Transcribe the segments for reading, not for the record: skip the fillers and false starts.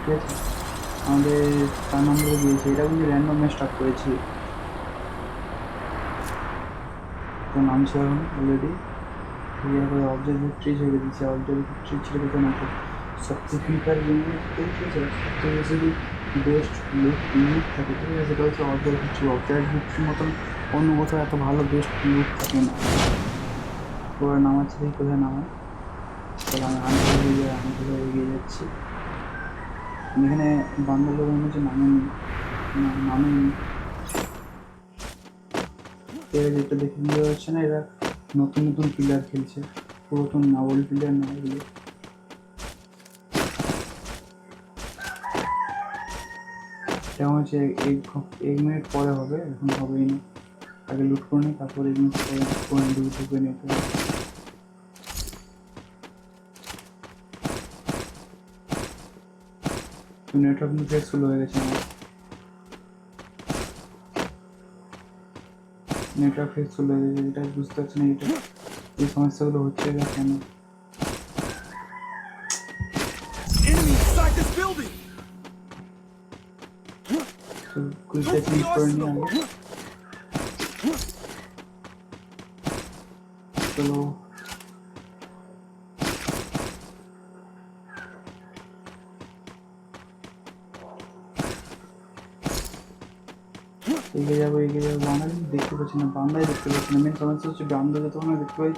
ঠিক আছে, আমাদের 4 নম্বরে দিয়েছে, এটা কিন্তু র্যান্ডম স্টার্ট করেছি। তো নামছে এখন অলরেডি। ঠিক আছে, অবজেক্ট ভিক্টরি ছেড়ে দিচ্ছে, অবজেক্ট ভিক্টরি ছেড়ে দিতে না তো সবচেয়ে ফ্রি ফায়ার গেমের ঠিক আছে সবচেয়ে বেশি যদি বেস্ট লুক থাকে, ঠিক আছে, সেটা হচ্ছে অবজেক্ট ভিক্টরি। অবজেক্ট ভিক্টরির মতন অন্য কোথাও এত ভালো বেস্ট লুক থাকে না। ওরা নামাচ্ছে, দেখি কোথায় নামায়। তাহলে আমি আনগুলো এগিয়ে যাচ্ছি। এখানে বান্দরগুলো মনে হচ্ছে নামেনি। এরা যেটা দেখে বোঝা যাচ্ছে না, এরা নতুন নতুন প্লেয়ার খেলছে, পুরাতন না, ওল্ড প্লেয়ার না এগুলো। এটা হচ্ছে 1 মিনিট পরে হবে, এখন হবেই না। আগে লুট করে নিই, তারপর 1 মিনিট পরে ঢুকে নিতে হবে। নেটওয়ার্ক ফেক স্লো হয়ে গেছে আমার, নেটওয়ার্ক ফেক স্লো হয়ে গেছে, এটা বুঝতে পারছি না এটা এই সমস্যাগুলো হচ্ছে না কেন। কুইকটা ক্লিক করে নিই আগে। চলো এগিয়ে যাবো। বাংলা দেখতে পাচ্ছি না, বাংলায় দেখতে পাচ্ছি না। মেন সমস্যা হচ্ছে বাংলা যতক্ষণ দেখতে পাই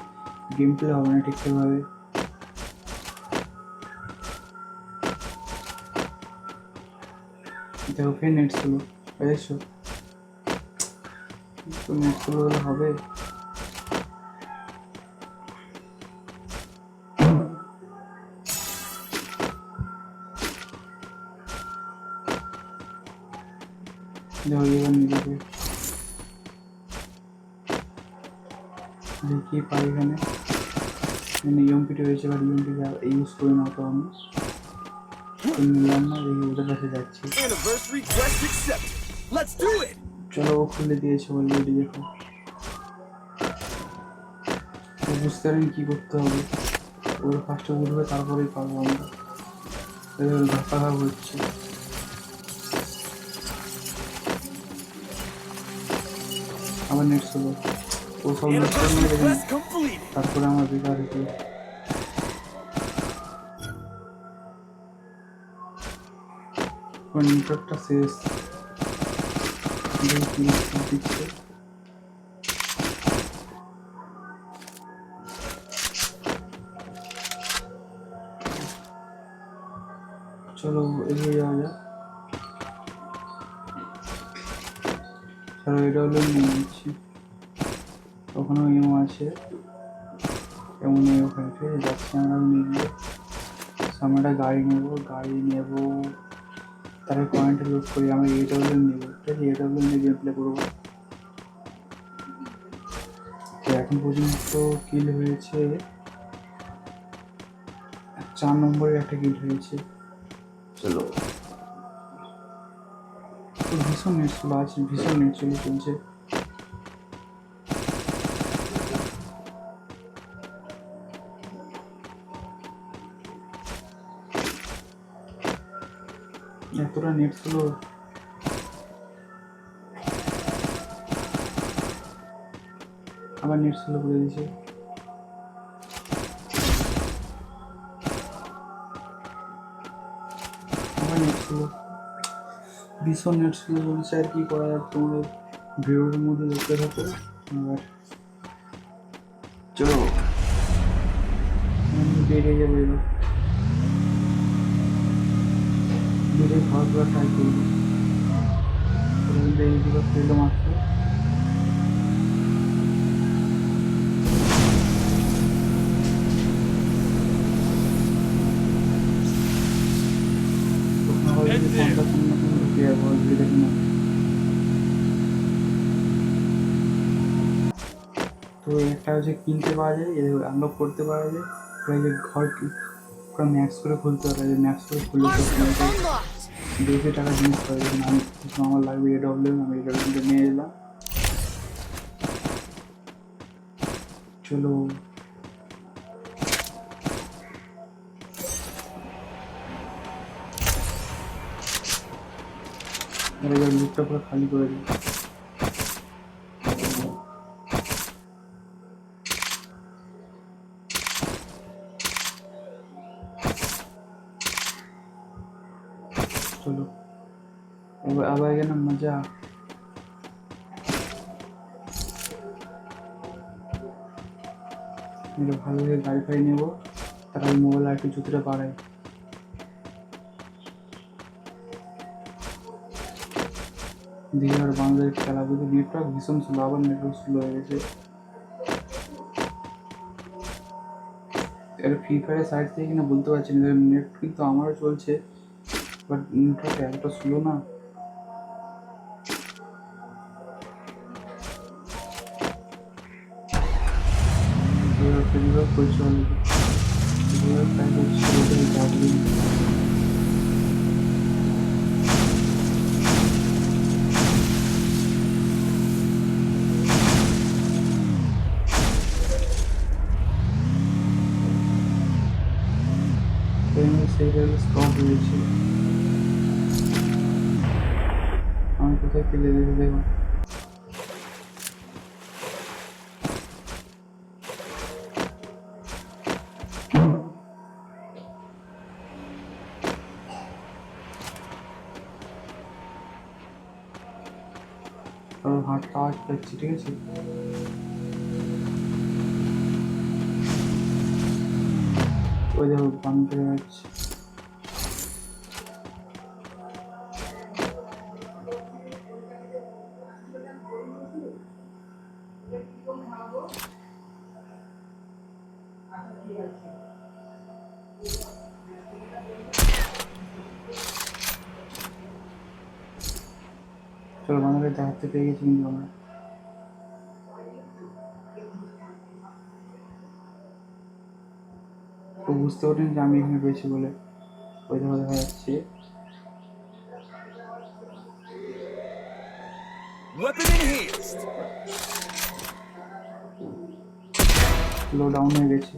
গেম প্লে হবে না ঠিকঠাকভাবে। দেখো ফের নেট স্লো, বুঝেছো তো, নেট স্লো হলে হবে। দেখো এবার নিজেকে দেখি পাই এখানে ইএমপিটি হয়েছে, বা ইএমপি ইউজ করি না তো আমি নিলাম না। দেখি ওদের কাছে যাচ্ছি। চলো ও খুলে দিয়েছে অলরেডি। দেখো ও বুঝতে পারেন কী করতে হবে, ওর ফার্স্টে উঠবে তারপরেই পারবো আমরা। ধাক্কা হচ্ছে, আমার নেট স্লো। ও সব নেট তারপরে আমার বেকার হয়েছে। নেটওয়ার্কটা শেষ দিচ্ছে। চলো এগিয়ে যাওয়া যাক। চলো এটা হলো নিয়ে নিচ্ছি, ওখানেও ইমো আছে, এমন ওখানে ফিরে যাচ্ছি আমরা নিয়ে। সামনে একটা গাড়ি নেবো, তারপরে পয়েন্টে লুট করি। আমরা এডব্লিউ নেবো, ঠিক আছে, এডব্লিউ নিয়ে গেম প্লে করবো। তো এখন পর্যন্ত কিল হয়েছে 4 নম্বরের একটা কিল হয়েছে। চলো ভীষণ নেট স্লো আছে, ভীষণ নেট স্লো চলছে। এতটা নেট স্লো, আবার নেট স্লো করে দিয়েছে। আবার নেট স্লো, ভীষণ নেট স্লো চলছে। আর কি করা যাক, তোমাদের ভিডিওর মধ্যে দেখতে থাকো। আবার চলো বেরিয়ে যাবো, এবার বেরিয়ে খাওয়া দাওয়া ট্রাই করবো। এইগুলো ফেললো মাত্র। ঢুকে যাবো দেখি না। তো একটা হচ্ছে কিনতে পাওয়া যায়, আনলক করতে পারা যায়, যে ঘর পুরো ম্যাক্স করে খুলতে পারা যায়। ম্যাক্স করে খুলে বেশি টাকা জিনিস পাওয়া যায়। আমি আমার লাগবে এডব্লিউ, আমি এডব্লিউটা নিয়ে এলাম। চলো এবার লুকটা পুরো খালি করে দিই। চলো এবার আবার এখানে মজা। এটা ভালো করে গাড়ি ফাড়ি নেবো, তার আগে মোবাইল আর একটু জুতোটা বাড়াই। দিয়ে আর বাংলাদেশ খেলা বুঝি নেটওয়ার্ক ভীষণ স্লো, আবার নেটওয়ার্ক স্লো হয়ে গেছে। এটা ফ্রি ফায়ারের সাইড থেকে কিনা বলতে পারছি না, নেট কিন্তু আমারও চলছে, বাট নেটওয়ার্ক এতটা স্লো না। করছে সেইভাবে স্টপ হয়েছে। আমি কোথায় ফেলে দিয়েছি দেখুন। হাতটা আওয়াজ পাচ্ছি, ঠিক আছে। ওই দেখো বান করে যাচ্ছে। চলো বাংলাকে দেখাতে পেয়ে গেছি কিন্তু আমরা। ও বুঝতে পারিনি যে আমি এখানে রয়েছি বলে। ওই দেখো দেখা যাচ্ছে। লো ডাউন হয়ে গেছে।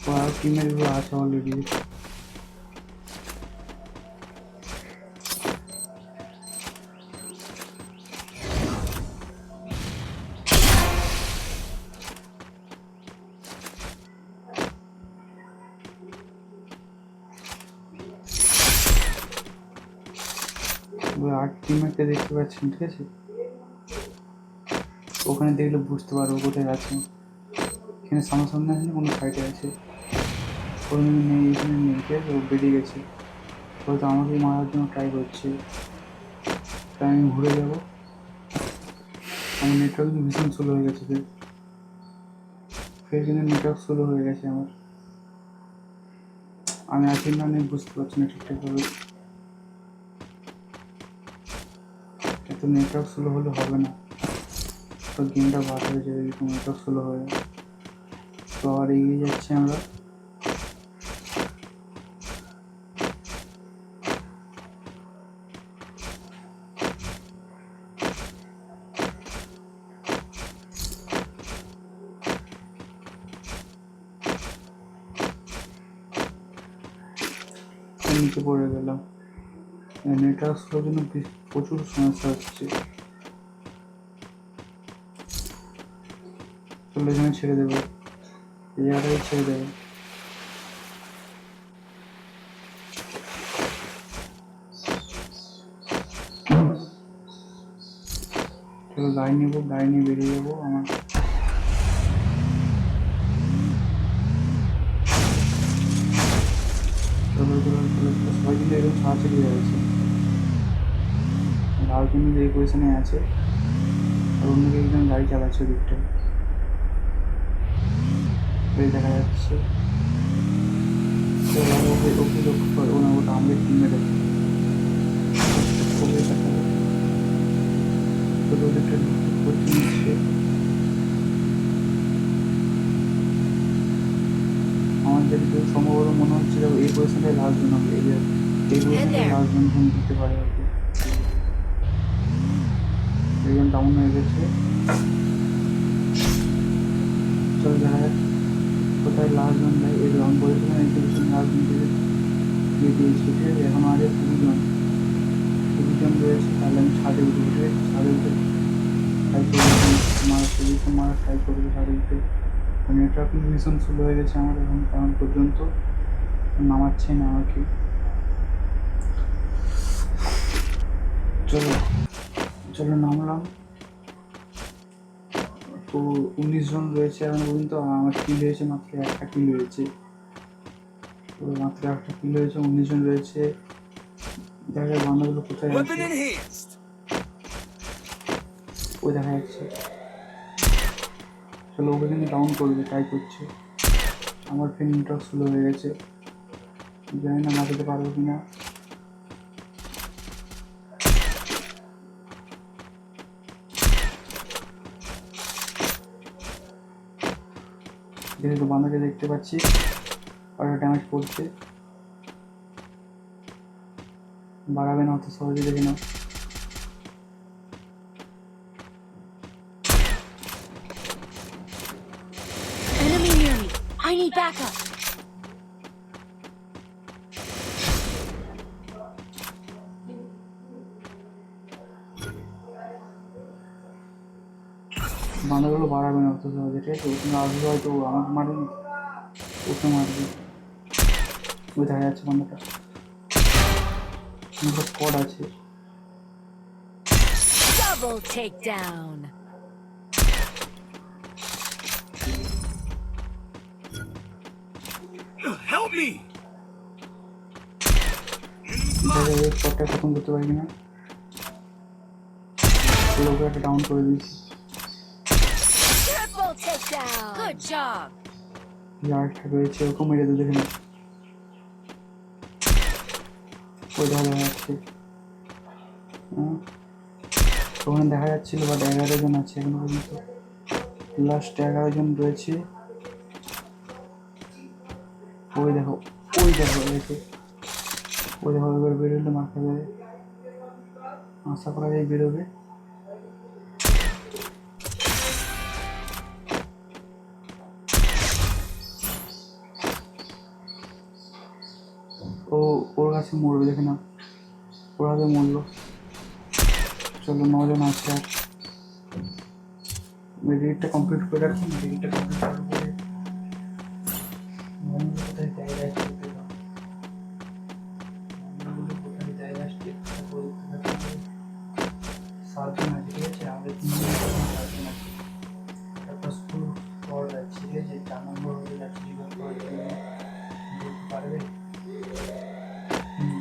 ও আর টিমের গুলো আছে অলরেডি। আর টিমমেটকে দেখতে পাচ্ছেন, ঠিক আছে। ওখানে দেখলে বুঝতে পারবো কোথায় আছে। এখানে সামনাসামনি আছে না কোনো সাইডে আছে। ওখানে নেই, এখানে নেই, ঠিক আছে। ও বেরিয়ে গেছে, হয়তো আমাকে মারার জন্য ট্রাই করছে। তাই আমি ঘুরে যাবো। আমার নেটওয়ার্ক কিন্তু ভীষণ স্লো হয়ে গেছে। ফের কিন্তু নেটওয়ার্ক স্লো হয়ে গেছে আমার। আমি আছি না আমি বুঝতে পারছি না ঠিকঠাকভাবে। এত নেটওয়ার্ক স্লো হলে হবে না, তো গেমটা বাদ হয়ে যাবে এরকম নেটওয়ার্ক স্লো হয়ে। তো আর এগিয়ে যাচ্ছি আমরা। নিচে পড়ে গেলাম। নেটওয়ার্ক স্লোর জন্য প্রচুর সমস্যা হচ্ছে। চলো এখানে ছেড়ে দেবো, এই জায়গাটাকে ছেড়ে দেবো। চলো গাড়ি নেবো, গাড়ি নিয়ে বেরিয়ে যাবো। আমার চলো চলো চলো চলো, সবাই কিন্তু এরকম ছাড়াছাড়ি হয়ে গেছে। লাল কিন্তু এই পজিশনে আছে, আর অন্যকে একজন গাড়ি চালাচ্ছে দিকটায়, দেখা যাচ্ছে। ওকে ওকে লক্ষ্য করো না, ওটা আমাদের টিমের আছে। ওকে দেখা ওদেরটা করতে নিচ্ছে। আমাদের সম্ভবত মনে হচ্ছে এই পজিশনটাই লাস্ট জন হবে। এই পজিশনটাই লাস্ট জন দিতে পারে আর কি। একজন ডাউন হয়ে গেছে। চল দেখা যাক কোথায় লাস্ট জন দেয়। এই রাউন্ড পজিশনে এই পজিশনে লাস্ট জন দেবে। দিয়ে দিয়েছি, ঠিক আছে। এখন আগে 2 জন রয়েছে, তাহলে আমি ছাদে উঠবো, ঠিক আছে। ছাদে উঠে ট্রাই করবো মারার ট্রাই করবো ছাদে উঠে। নেটওয়ার্ক মিশন শুরু হয়ে গেছে আমার এখন পর্যন্ত নামাচ্ছে না আমাকে। চলো চলো নামলাম। তো 19 জন রয়েছে এখন পর্যন্ত। আমার কিল হয়েছে মাত্র একটা কিল হয়েছে, তো মাত্র একটা কিল হয়েছে। 19 জন রয়েছে। দেখা যায় বান্দাগুলো কোথায় আছে, ওই দেখা যাচ্ছে। চলো ওকে কিন্তু ডাউন করবে ট্রাই করছে। আমার ফের নেটওয়ার্ক স্লো হয়ে গেছে, জানি না বাঁচাতে পারবো কিনা। যেহেতু বান্দাকে দেখতে পাচ্ছি আর ড্যামেজ করছে, বাড়াবে না অত সহজে, দেখে নাও। Enemy near me. I need backup. বাঁধাগুলো বাড়াবে না অত সহজে, ঠিক আছে। ওখানে আসবে হয়তো আমাকে মারবে, ওকে মারবে। ওই দেখা যাচ্ছে বান্ধাটা, স্কোয়াড আছে। Double takedown. Help me! দেখা যাবে স্কোয়াডটা খতম করতে পারি কিনা। ওকে একটা ডাউন করে দিয়েছি। Triple takedown. Good job. আরেকটা রয়েছে, ওকে মেরে তো দেখে না। ওই দেখা যাচ্ছে, ওখানে দেখা যাচ্ছিল, বাট 11 জন আছে এখন পর্যন্ত। লাস্ট 11 জন রয়েছে। ওই দেখো এসে, ওই দেখো এবার বেরোলে মাথা বেড়ে, আশা করা যায় বেরোবে। ওর কাছে মরবে, দেখে না, ওর হাতে মরলো। চলো 9 জন আছে আর। মেডিকেটটা কমপ্লিট করে রাখি, মেডিকেটটা কমপ্লিট করার পরে কোথায় জায়গা আছে কোথায় জায়গা আসছে 7 জন আছে, ঠিক আছে। আমাদের 3 জন 7 জন আছে। একটা স্কুল ফর যাচ্ছে, ঠিক আছে। 4 নম্বর হয়ে যাচ্ছে, জীবন করতে পারবে,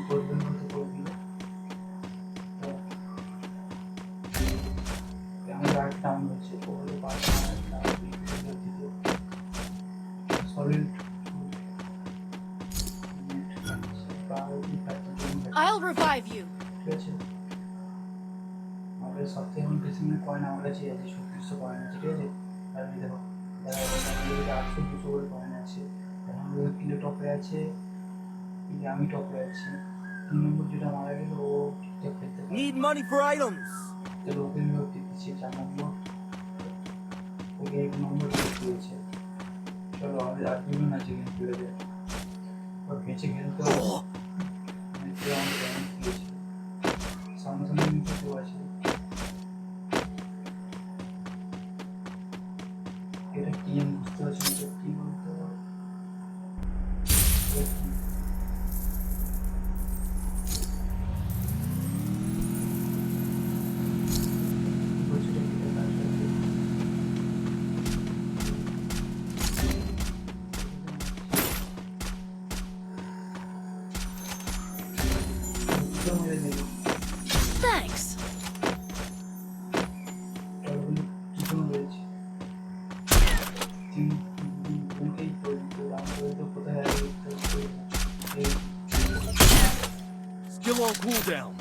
করবেন বলতে করে দিল। আমরা একটা হচ্ছে ওগুলো সলিড। I'll revive you. ঠিক আছে, আমাদের সব থেকে বেশি কয়েন আমার কাছে আছে, 3600 কয়েন আছে, ঠিক আছে। আর আমি দেখো 800-200 করে কয়েন আছে। এখন কিলো টপে আছে, আমি টপে আছি। 3 নম্বর যেটা মারা গেল ও ঠিকঠাক খেলতে পারে। Need money for items. চলো ওকে আমি দিচ্ছি 4 নম্বর, ওকে 1 নম্বর দিয়েছে। চলো আমাদের আর 2 জন আছে গেম প্লেয়ারে, ওর বেঁচে খেলতে হবে। সামনাসামনি কিন্তু কেউ আছে। এটা কি আমি বুঝতে পারছি না, কি বলতে Thanks. Still on cooldown.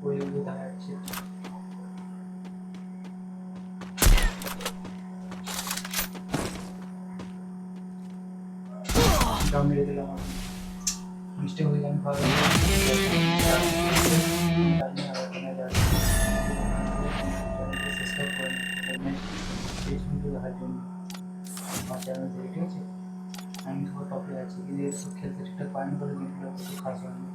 ওই দেখা যাচ্ছে। ডাউন মেরে দিলাম আমি, মিস্টেক হয়ে গেল, আমি ভালো জানি আর ওখানে যাচ্ছি। সাবস্ক্রাইব করেন এই সুন্দর দেখার জন্য আমার চ্যানেল থেকে, ঠিক আছে? আমি তো টপে আছি, কিন্তু এসব খেলতে ঠিকঠাক পাইনি বলে গেমগুলো কিছু খাস হয়নি।